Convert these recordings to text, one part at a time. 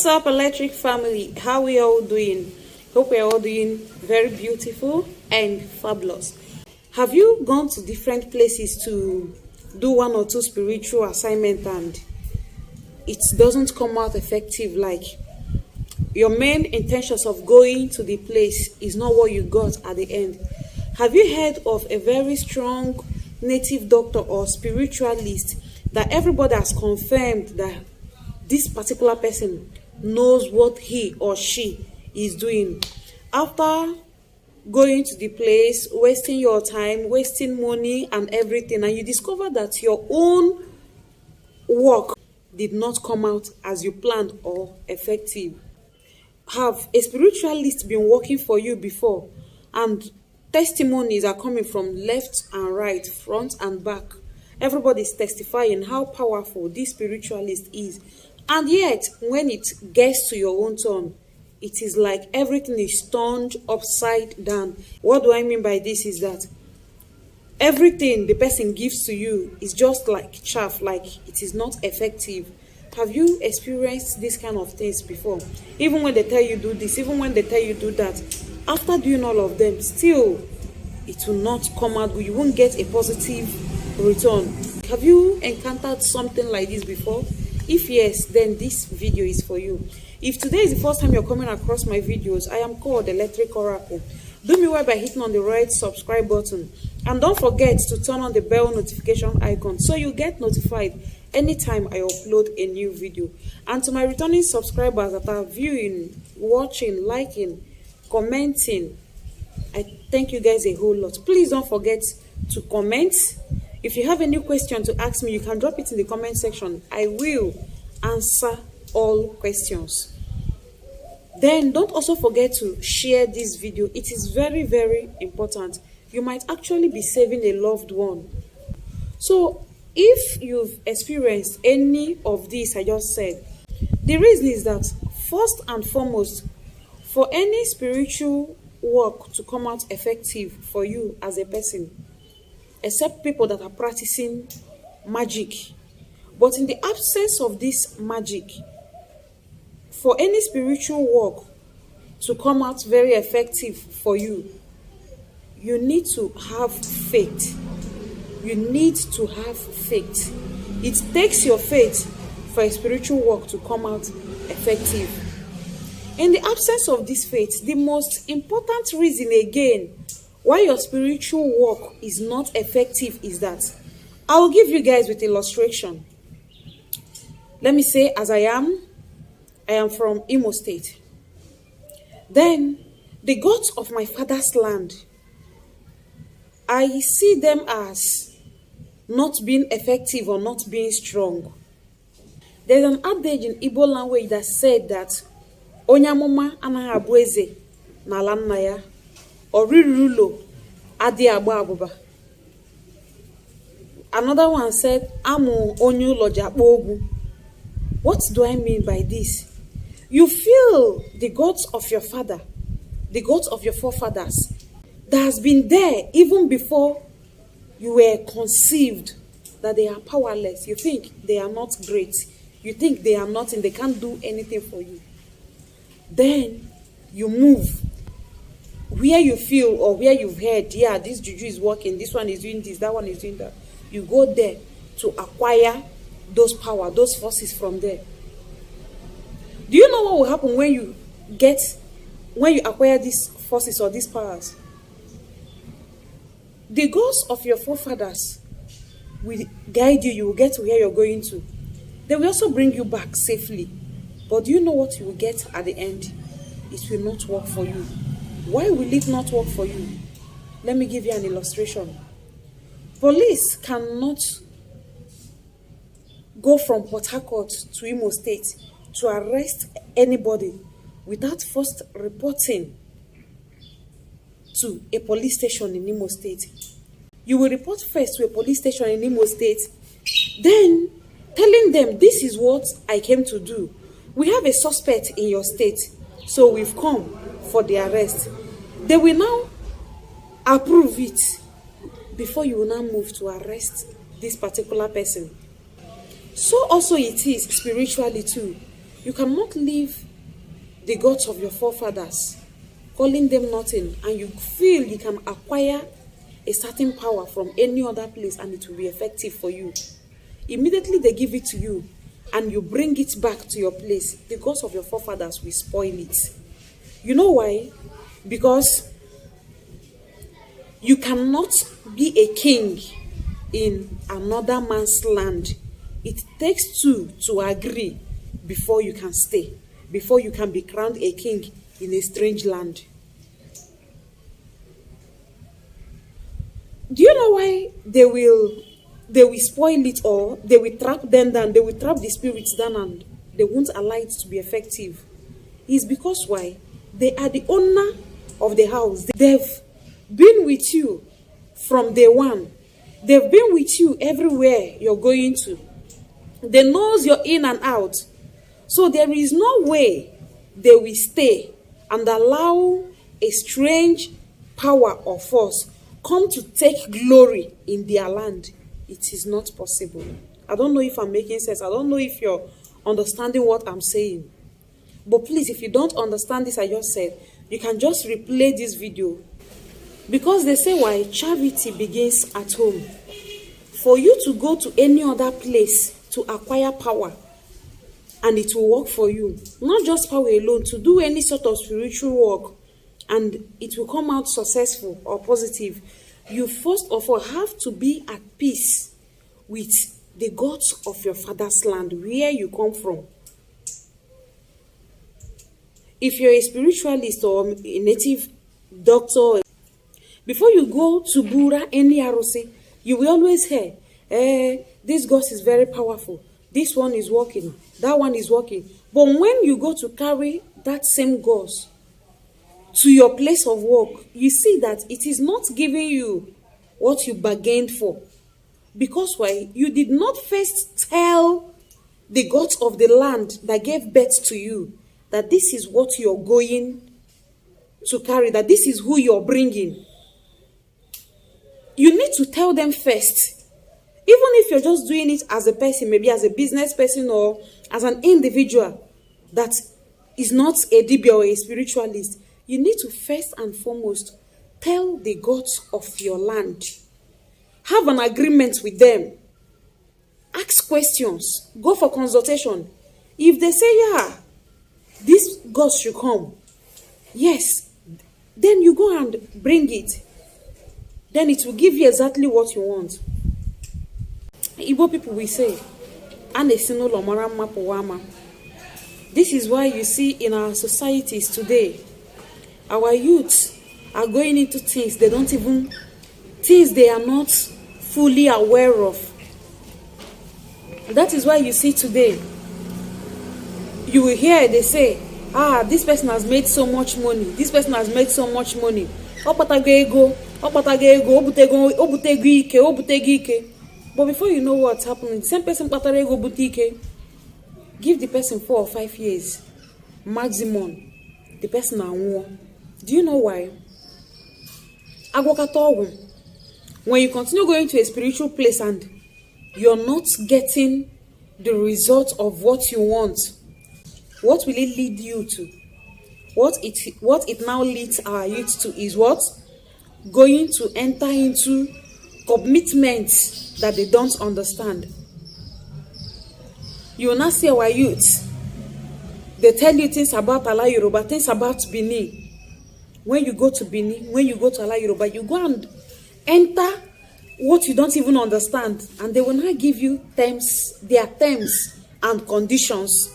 What's up, Electric family? How we all doing? Hope we're all doing very beautiful and fabulous. Have you gone to different places to do one or two spiritual assignments and it doesn't come out effective? Like your main intentions of going to the place is not what you got at the end. Have you heard of a very strong native doctor or spiritualist that everybody has confirmed that this particular person knows what he or she is doing? After going to the place, wasting your time, wasting money and everything, and you discover that your own work did not come out as you planned or effective. Have a spiritualist been working for you before, and testimonies are coming from left and right, front and back? Everybody is testifying how powerful this spiritualist is. And yet, when it gets to your own turn, it is like everything is turned upside down. What do I mean by this is that everything the person gives to you is just like chaff, like it is not effective. Have you experienced this kind of things before? Even when they tell you do this, even when they tell you do that, after doing all of them, still it will not come out good. You won't get a positive return. Have you encountered something like this before? If yes, then this video is for you. If today is the first time you're coming across my videos, I am called Electric Oracle. Do me well by hitting on the right subscribe button. And don't forget to turn on the bell notification icon so you get notified anytime I upload a new video. And to my returning subscribers that are viewing, watching, liking, commenting, I thank you guys a whole lot. Please don't forget to comment. If you have any question to ask me, you can drop it in the comment section. I will answer all questions. Then don't also forget to share this video. It is very, very important. You might actually be saving a loved one. So if you've experienced any of this I just said, the reason is that first and foremost, for any spiritual work to come out effective for you as a person, except people that are practicing magic. But in the absence of this magic, for any spiritual work to come out very effective for you, you need to have faith. You need to have faith. It takes your faith for a spiritual work to come out effective. In the absence of this faith, the most important reason again why your spiritual work is not effective is that I will give you guys with illustration. Let me say, as I am from Imo State. Then the gods of my father's land, I see them as not being effective or not being strong. There's an adage in Igbo language that said that Onyamoma anaghị abụ eze n'ala nna ya, orirulo adi agba abụba. Another one said, Amu onyu loja akpa. What do I mean by this? You feel the gods of your father, the gods of your forefathers, that has been there even before you were conceived, that they are powerless. You think they are not great. You think they are nothing. They can't do anything for you. Then you move where you feel or where you've heard, yeah, this juju is working, this one is doing this, that one is doing that. You go there to acquire those power, those forces from there. Do you know what will happen when you acquire these forces or these powers? The ghosts of your forefathers will guide you. You will get to where you're going to. They will also bring you back safely. But do you know what you will get at the end? It will not work for you. Why will it not work for you? Let me give you an illustration. Police cannot go from Port Harcourt to Imo State to arrest anybody without first reporting to a police station in Imo State. You will report first to a police station in Imo State, then telling them, this is what I came to do. We have a suspect in your state, so we've come for the arrest. They will now approve it before you will now move to arrest this particular person. So also it is spiritually too. You cannot leave the gods of your forefathers, calling them nothing, and you feel you can acquire a certain power from any other place and it will be effective for you. Immediately they give it to you and you bring it back to your place, the gods of your forefathers will spoil it. You know why? Because you cannot be a king in another man's land. It takes two to agree before you can stay, before you can be crowned a king in a strange land. Do you know why they will spoil it, or they will trap them down, they will trap the spirits down and they won't allow it to be effective? It's because why? They are the owner of the house. They've been with you from day one. They've been with you everywhere you're going to. They knows you're in and out. So there is no way they will stay and allow a strange power or force come to take glory in their land. It is not possible. I don't know if I'm making sense. I don't know if you're understanding what I'm saying. But please, if you don't understand this I just said, you can just replay this video. Because they say why charity begins at home. For you to go to any other place to acquire power, and it will work for you. Not just power alone, to do any sort of spiritual work, and it will come out successful or positive. You first of all have to be at peace with the gods of your father's land, where you come from. If you're a spiritualist or a native doctor, before you go to Bura, any Arose, you will always hear, this God is very powerful. This one is working. That one is working. But when you go to carry that same God to your place of work, you see that it is not giving you what you bargained for. Because why? You did not first tell the gods of the land that gave birth to you that this is what you're going to carry, that this is who you're bringing. You need to tell them first. Even if you're just doing it as a person, maybe as a business person or as an individual that is not a DB or a spiritualist, you need to first and foremost tell the gods of your land. Have an agreement with them. Ask questions. Go for consultation. If they say, yeah, this God should come, yes, then you go and bring it. Then it will give you exactly what you want. Igbo people will say, this is why you see in our societies today, our youths are going into things they are not fully aware of. That is why you see today, you will hear they say, this person has made so much money. This person has made so much money. But before you know what's happening, the same person give the person 4 or 5 years maximum. The person are war. Do you know why? When you continue going to a spiritual place and you're not getting the result of what you want, what will it lead you to? What it now leads our youth to is what? Going to enter into commitments that they don't understand. You will not see our youth. They tell you things about Ala Yoruba, things about Benin. When you go to Benin, when you go to Ala Yoruba, you go and enter what you don't even understand, and they will not give you their terms and conditions.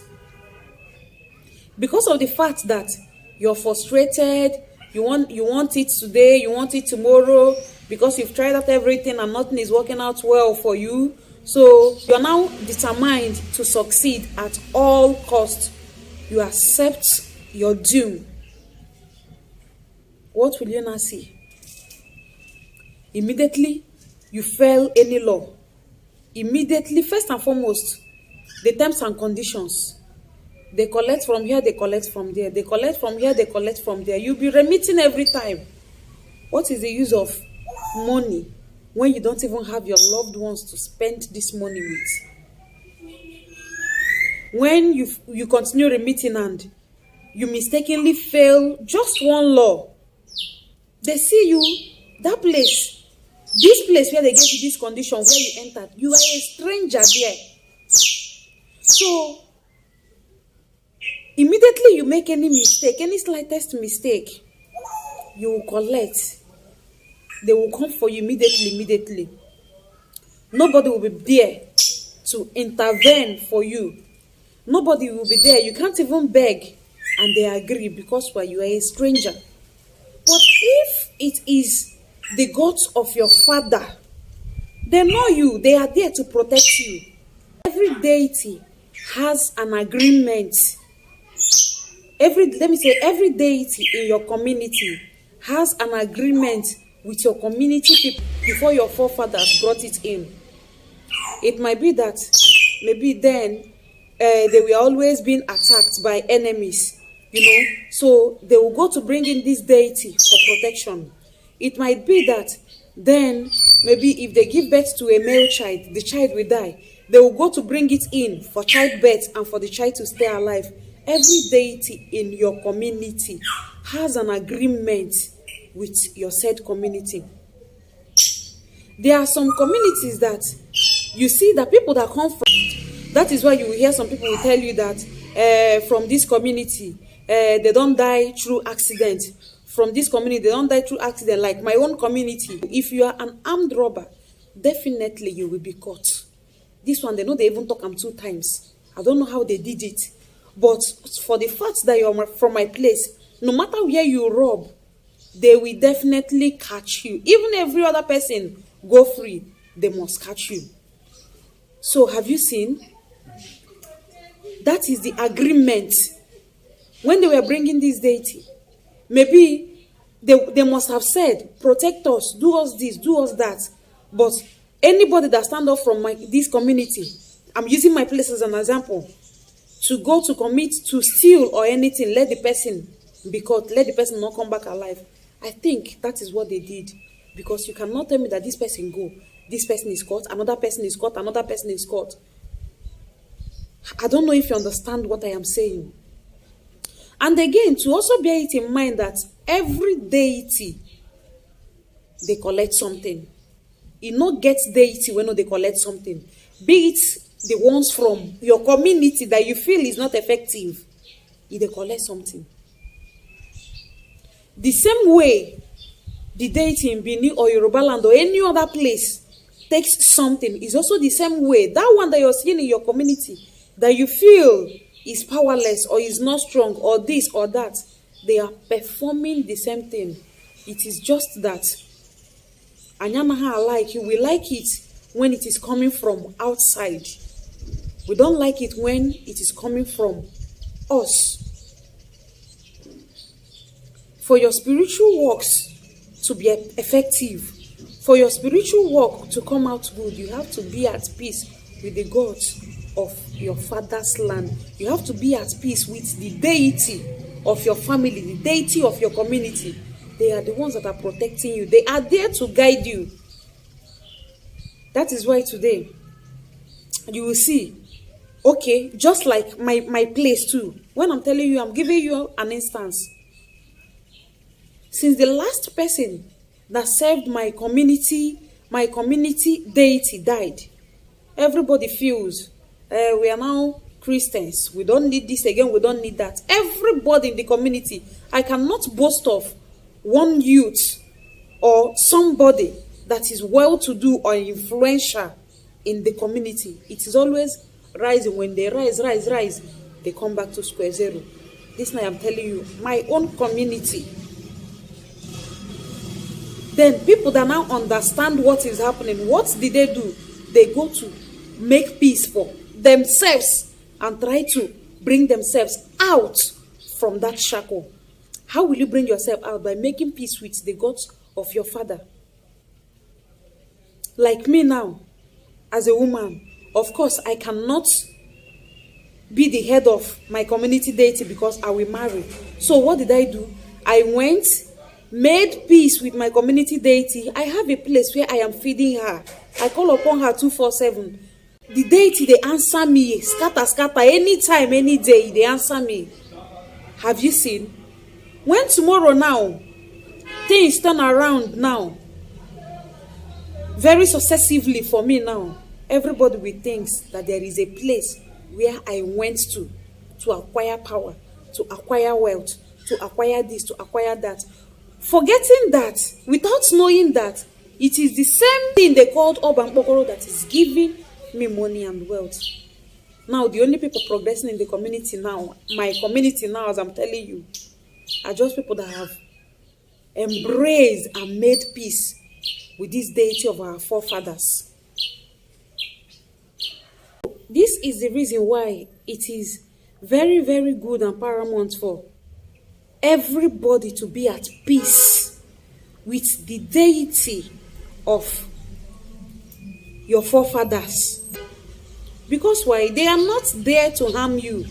Because of the fact that you're frustrated, you want it today, you want it tomorrow, because you've tried out everything and nothing is working out well for you. So you're now determined to succeed at all costs. You accept your doom. What will you now see? Immediately, you fail any law. Immediately, first and foremost, the terms and conditions. They collect from here, they collect from there. They collect from here, they collect from there. You'll be remitting every time. What is the use of money when you don't even have your loved ones to spend this money with? when you continue remitting and you mistakenly fail just one law, they see you, that place, this place where they gave you this condition where you entered, you are a stranger there. So immediately you make any mistake, any slightest mistake, you will collect. They will come for you immediately. Nobody will be there to intervene for you. Nobody will be there. You can't even beg, and they agree because you are a stranger. But if it is the gods of your father, they know you. They are there to protect you. Every deity has an agreement. Every deity in your community has an agreement with your community people before your forefathers brought it in. It might be that maybe then they were always being attacked by enemies, so they will go to bring in this deity for protection. It might be that then maybe if they give birth to a male child, the child will die. They will go to bring it in for childbirth and for the child to stay alive. Every deity in your community has an agreement with your said community. There are some communities that you see that people that come from, that is why you will hear some people will tell you that from this community, they don't die through accident. From this community, they don't die through accident, like my own community. If you are an armed robber, definitely you will be caught. This one, they know they even talk them 2 times. I don't know how they did it. But for the fact that you're from my place, no matter where you rob, they will definitely catch you. Even every other person go free, they must catch you. So have you seen? That is the agreement. When they were bringing this deity, maybe they must have said, protect us, do us this, do us that. But anybody that stand up from this community, I'm using my place as an example, to go to commit to steal or anything, let the person be caught, let the person not come back alive. I think that is what they did. Because you cannot tell me that this person go, this person is caught, another person is caught, another person is caught. I don't know if you understand what I am saying. And again, to also bear it in mind that every deity, they collect something. You not get deity when they collect something. Be it the ones from your community that you feel is not effective, they collect something. The same way the deity in Benin or Yoruba land or any other place takes something is also the same way. That one that you're seeing in your community that you feel is powerless or is not strong or this or that, they are performing the same thing. It is just that Anyamaha like you, we like it when it is coming from outside. We don't like it when it is coming from us. For your spiritual works to be effective, for your spiritual work to come out good, you have to be at peace with the gods of your father's land. You have to be at peace with the deity of your family, the deity of your community. They are the ones that are protecting you. They are there to guide you. That is why today you will see, okay, just like my place too. When I'm telling you, I'm giving you an instance. Since the last person that served my community deity died, everybody feels we are now Christians. We don't need this again. We don't need that. Everybody in the community, I cannot boast of one youth or somebody that is well-to-do or influential in the community. It is always rising. When they rise, they come back to square zero. This night I'm telling you, my own community. Then people that now understand what is happening, what did they do? They go to make peace for themselves and try to bring themselves out from that shackle. How will you bring yourself out? By making peace with the gods of your father. Like me now, as a woman, of course, I cannot be the head of my community deity because I will marry. So what did I do? I went, made peace with my community deity. I have a place where I am feeding her. I call upon her 24/7. The deity, they answer me, scatter, scatter, anytime, any day, they answer me. Have you seen? When tomorrow now, things turn around now, very successively for me now, everybody will think that there is a place where I went to acquire power, to acquire wealth, to acquire this, to acquire that. Forgetting that, without knowing that, it is the same thing they called Oban Bokoro that is giving me money and wealth. Now, the only people progressing in the community now, my community now, as I'm telling you, are just people that have embraced and made peace with this deity of our forefathers. This is the reason why it is very, very good and paramount for everybody to be at peace with the deity of your forefathers. Because why? They are not there to harm you.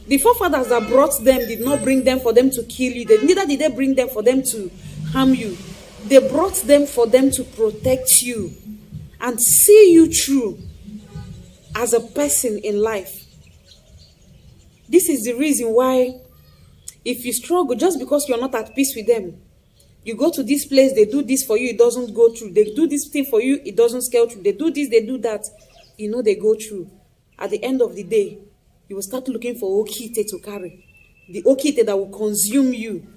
The forefathers that brought them did not bring them for them to kill you. Neither did they bring them for them to harm you. They brought them for them to protect you and see you through as a person in life. This is the reason why if you struggle just because you're not at peace with them, you go to this place, they do this for you, it doesn't go through. They do this thing for you, it doesn't scale through. They do this, they do that. You know they go through. At the end of the day, you will start looking for okite to carry. The okite that will consume you.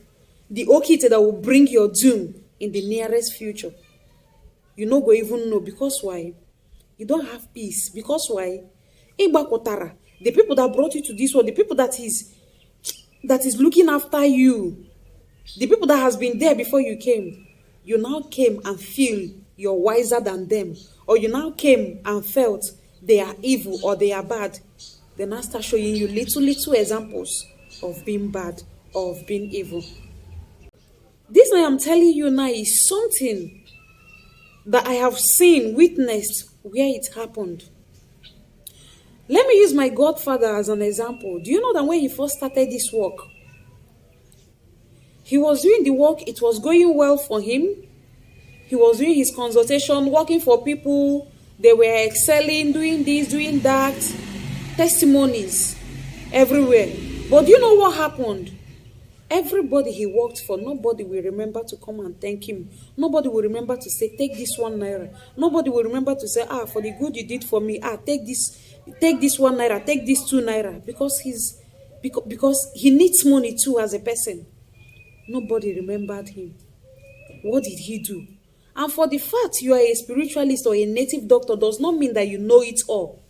The okite that will bring your doom in the nearest future. You no go even know. Because why? You don't have peace. Because why? Igbakotara, the people that brought you to this world, the people that is looking after you, the people that has been there before you came, you now came and feel you're wiser than them, or you now came and felt they are evil or they are bad. Then I start showing you little examples of being bad or of being evil. This I am telling you now is something that I have seen, witnessed where it happened. Let me use my godfather as an example. Do you know that when he first started this work, he was doing the work, it was going well for him. He was doing his consultation, working for people. They were excelling, doing this, doing that. Testimonies everywhere. But do you know what happened? Everybody he worked for, nobody will remember to come and thank him. Nobody will remember to say, take this 1 naira. Nobody will remember to say, for the good you did for me, take this 1 naira, take this 2 naira. Because he needs money too as a person. Nobody remembered him. What did he do? And for the fact you are a spiritualist or a native doctor does not mean that you know it all.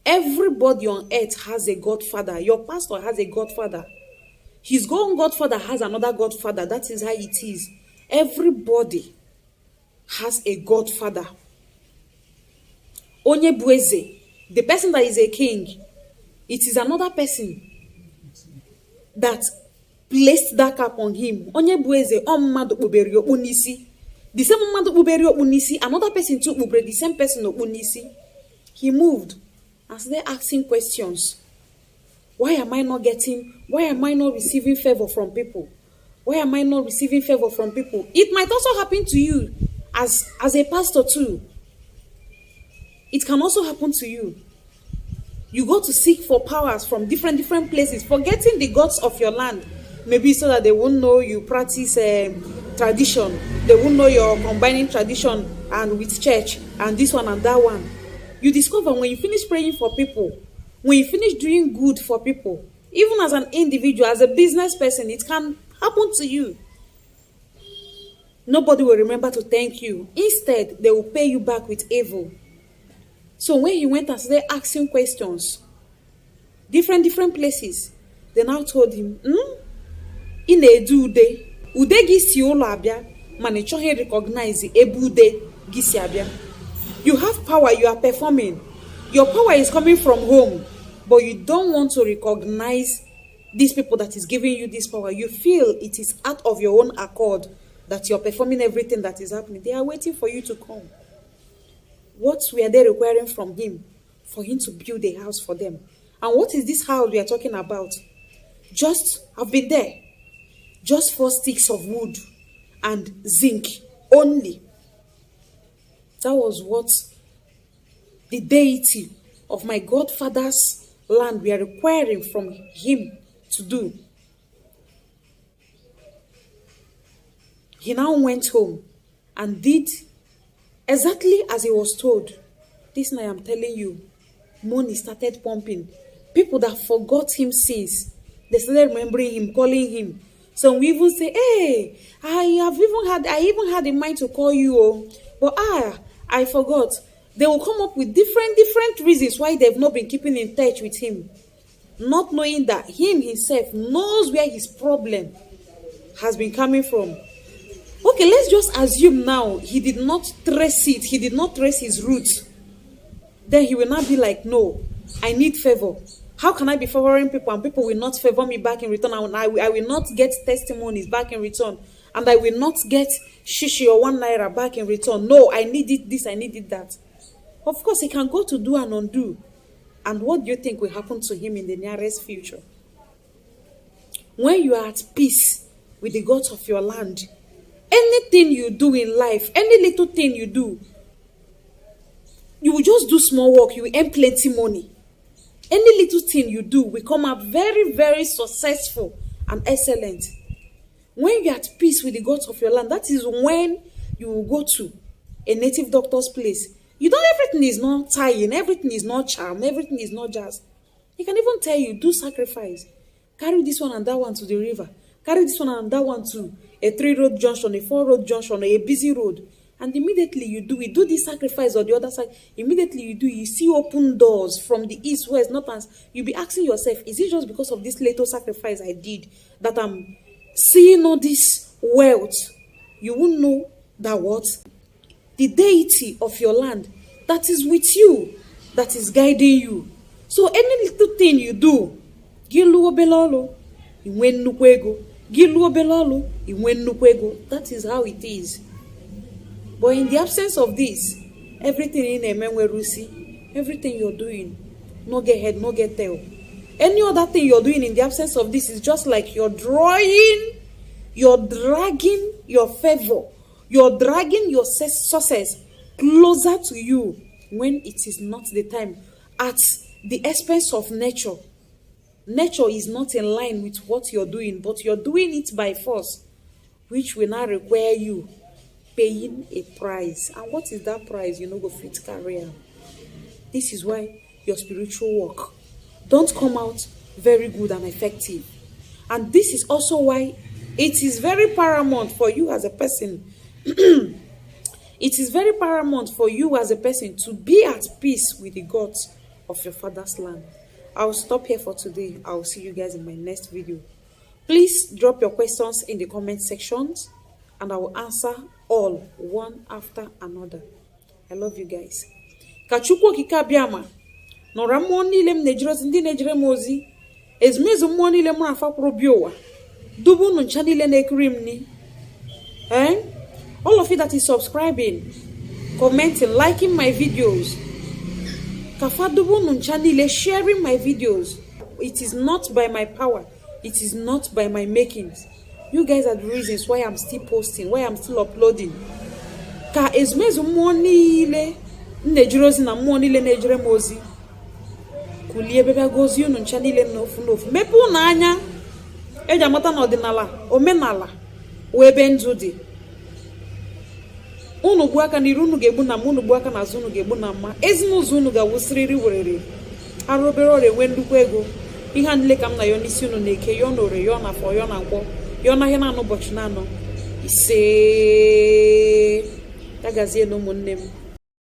Everybody on earth has a godfather. Your pastor has a godfather. His own godfather has another godfather. That is how it is. Everybody has a godfather. Onyebueze, the person that is a king, it is another person that placed that cap on him. Onyebueze, Mmadu Kpuberi Okpunisi. The same Mmadu Kpuberi Okpunisi, another person took Kpuberi, the same person Okpunisi. He moved and started asking questions. Why am I not receiving favor from people? Why am I not receiving favor from people? It might also happen to you as a pastor too. It can also happen to you. You go to seek for powers from different places, forgetting the gods of your land. Maybe so that they won't know you practice tradition. They won't know you're combining tradition and with church and this one and that one. You discover when you finish praying for people, when you finish doing good for people, even as an individual, as a business person, it can happen to you. Nobody will remember to thank you. Instead, they will pay you back with evil. So when he went and started asking questions, different places, they now told him, in a ude gisi ụlọ abịa, mana ịchọghị recognize ebe ude gisi abịa. You have power, you are performing. Your power is coming from home, but you don't want to recognize these people that is giving you this power. You feel it is out of your own accord that you're performing everything that is happening. They are waiting for you to come. What were they requiring from him? For him to build a house for them. And what is this house we are talking about? I've been there. Just 4 sticks of wood and zinc only. That was what the deity of my godfather's land we are requiring from him to do. He now went home and did exactly as he was told. This night I'm telling you, money started pumping. People that forgot him since, they started remembering him, calling him. Some will even say, hey, I even had in mind to call you, but I forgot. They will come up with different reasons why they've not been keeping in touch with him, not knowing that him himself knows where his problem has been coming from. Okay, let's just assume now he did not trace it, he did not trace his roots. Then he will not be like, no, I need favor. How can I be favoring people and people will not favor me back in return? I will not get testimonies back in return. And I will not get shishi or 1 naira back in return. No, I needed this, I needed that. Of course, he can go to do and undo. And what do you think will happen to him in the nearest future? When you are at peace with the gods of your land, anything you do in life, any little thing you do, you will just do small work, you will earn plenty money. Any little thing you do will come out very, very successful and excellent. When you're at peace with the gods of your land, that is when you will go to a native doctor's place. You know, everything is not tying, everything is not charm, everything is not just. He can even tell you, do sacrifice. Carry this one and that one to the river. Carry this one and that one to a 3-road junction, a 4-road junction, a busy road. And immediately you do this sacrifice or the other side. Immediately you see open doors from the east, west, north, and you'll be asking yourself, is it just because of this little sacrifice I did that I'm seeing all this wealth? You won't know that what? The deity of your land that is with you, that is guiding you. So any little thing you do, that is how it is. But in the absence of this, everything in Emenwerusi, everything you're doing, no get head, no get tail. Any other thing you're doing in the absence of this is just like you're dragging your favor, you're dragging your success closer to you when it is not the time, at the expense of nature. Nature is not in line with what you're doing, but you're doing it by force, which will now require you paying a price. And what is that price? You know, go fit career. This is why your spiritual work don't come out very good and effective. And this is also why it is very paramount for you as a person. It is very paramount for you as a person to be at peace with the gods of your father's land. I'll stop here for today. I'll see you guys in my next video. Please drop your questions in the comment sections and I will answer all one after another. I love you guys. Kachukwu kikabiama. Nora mmụọ niile m nejirozi ndị nejire m ozi. Ezumezu mmụọ niile m afa kwuru bi ụwa. Dubu unu ncha niile na-ekiri m ni. All of you that is subscribing, commenting, liking my videos. Kafa dubu unu ncha niile sharing my videos. It is not by my power. It is not by my makings. You guys are the reasons why I'm still posting, why I'm still uploading. Ka ezumezu mmụọ niile nejirozi na mmụọ niile nejire m ozi. Kulie bebe gozi unu ncha niile n'ofu n'ofu. Mepe unu anya. Eji amata na ọdịnala, omenala, wee ebe ndụ dị. Unu gbu aka n'iru unu ga-egbu na mma, unu gbu aka n'azụ unu ga-egbu na mma. Ezinụzọ unu ga-awụsịrịrị werere. Arụ obere ọrịa enwe nnukwu ego. Ihe a niile ka m na ya n'isi unu na-eke, ya na ore, ya na afọ, ya na nkwọ, ya na ahịa na-anụ ụbọchị na-anọ. Ise. Ya gazie na ụmụnne m.